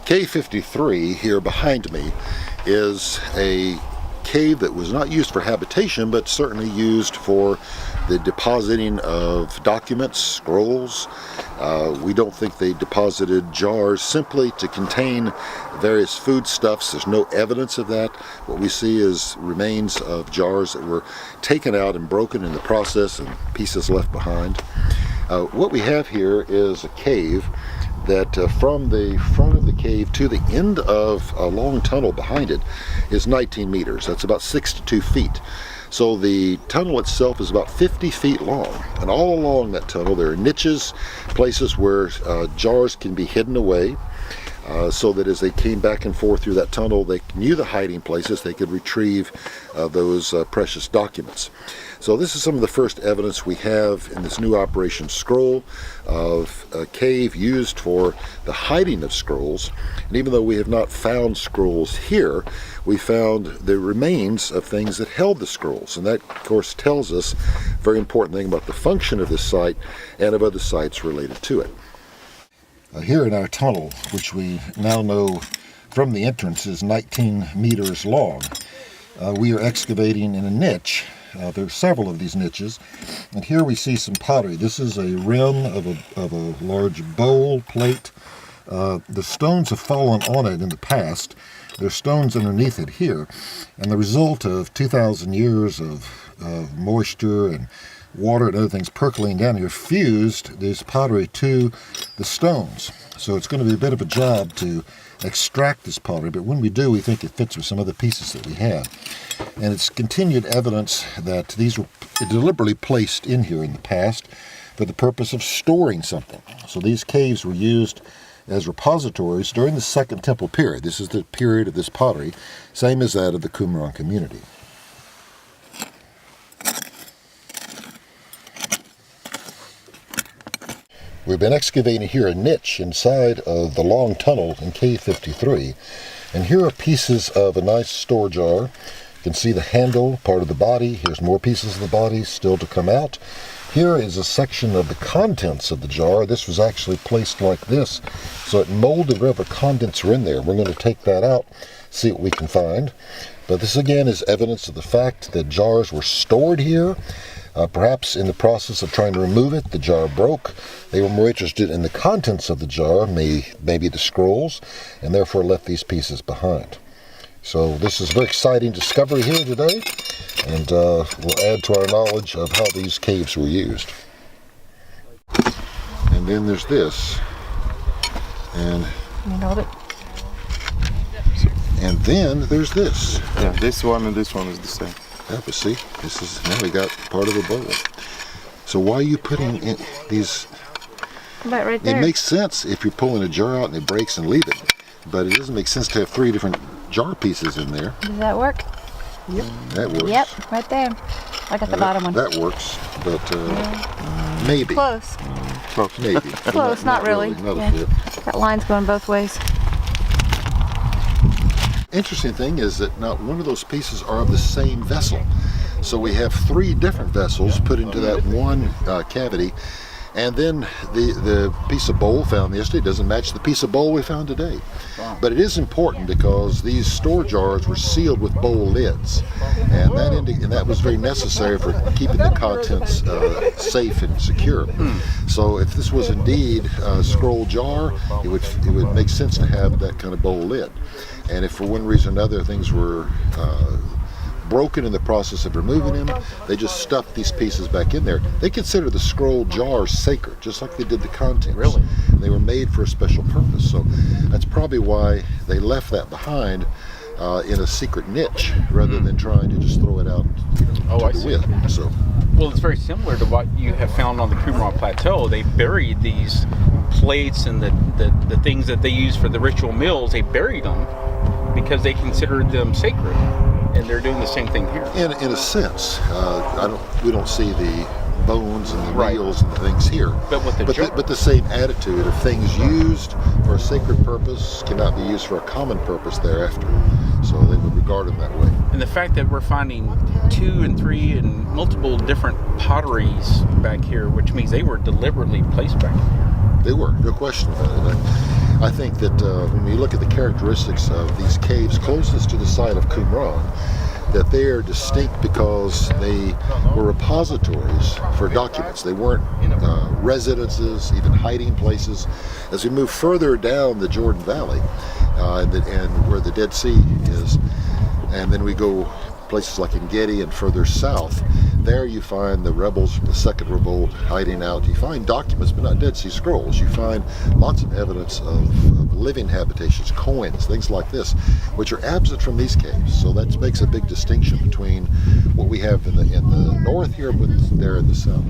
Cave 53 here behind me is a cave that was not used for habitation, but certainly used for the depositing of documents, scrolls. We don't think they deposited jars simply to contain various foodstuffs. There's no evidence of that. What we see is remains of jars that were taken out and broken in the process and pieces left behind. What we have here is a cave that from the front of the cave to the end of a long tunnel behind it is 19 meters. That's about 62 feet. So the tunnel itself is about 50 feet long, and all along that tunnel there are niches, places where jars can be hidden away, so that as they came back and forth through that tunnel, they knew the hiding places, they could retrieve those precious documents. So this is some of the first evidence we have in this new Operation Scroll of a cave used for the hiding of scrolls. And even though we have not found scrolls here, we found the remains of things that held the scrolls. And that, of course, tells us a very important thing about the function of this site and of other sites related to it. Here in our tunnel, which we now know from the entrance is 19 meters long, we are excavating in a niche. There are several of these niches, and here we see some pottery. This is a rim of a large bowl plate. The stones have fallen on it in the past. There's stones underneath it here, and the result of 2,000 years of moisture and water and other things percolating down here fused this pottery to the stones. So it's going to be a bit of a job to extract this pottery, but when we do, we think it fits with some other pieces that we have. And it's continued evidence that these were deliberately placed in here in the past for the purpose of storing something. So these caves were used as repositories during the Second Temple period. This is the period of this pottery, same as that of the Qumran community. We've been excavating here a niche inside of the long tunnel in Cave 53, and here are pieces of a nice store jar. You can see the handle, part of the body. Here's more pieces of the body still to come out. Here is a section of the contents of the jar. This was actually placed like this, so it molded whatever contents were in there. We're going to take that out, see what we can find. But this again is evidence of the fact that jars were stored here. Perhaps in the process of trying to remove it, the jar broke. They were more interested in the contents of the jar, maybe the scrolls, and therefore left these pieces behind. So this is a very exciting discovery here today, and will add to our knowledge of how these caves were used. And then there's this, and then there's this. Yeah, this one and this one is the same. Yeah, but see, this is, now we got part of a bowl. So why are you putting in these? Right there. It makes sense if you're pulling a jar out and it breaks and leave it, but it doesn't make sense to have 3 different jar pieces in there. Does that work? Yep. That works. Yep, right there. I got the bottom one. That works, but maybe. Close. Close. Maybe. Close, not really. Not Yeah. a fit. That line's going both ways. Interesting thing is that not one of those pieces are of the same vessel. So we have 3 different vessels put into that one cavity, and then the piece of bowl found yesterday doesn't match the piece of bowl we found today. Wow. But it is important because these store jars were sealed with bowl lids, and that was very necessary for keeping the contents safe and secure. So if this was indeed a scroll jar, it would make sense to have that kind of bowl lid. And if for one reason or another things were broken in the process of removing them, they just stuffed these pieces back in there. They consider the scroll jars sacred, just like they did the contents. Really? And they were made for a special purpose. So that's probably why they left that behind in a secret niche, rather than trying to just throw it out to the wind. So, well, it's very similar to what you have found on the Qumran Plateau. They buried these plates and the things that they use for the ritual meals. They buried them because they considered them sacred. And they're doing the same thing here. In a sense, we don't see the bones and the meals and the things here. But the same attitude of things used for a sacred purpose cannot be used for a common purpose thereafter. So they would regard them that way. And the fact that we're finding 2 and 3 and multiple different potteries back here, which means they were deliberately placed back here. They were, no question about it. I think that when we look at the characteristics of these caves closest to the site of Qumran, that they are distinct because they were repositories for documents. They weren't residences, even hiding places. As we move further down the Jordan Valley, and where the Dead Sea is, and then we go places like Engedi and further south, there you find the rebels from the Second Revolt hiding out. You find documents, but not Dead Sea Scrolls. You find lots of evidence of living habitations, coins, things like this, which are absent from these caves. So that makes a big distinction between what we have in the north here and there in the south.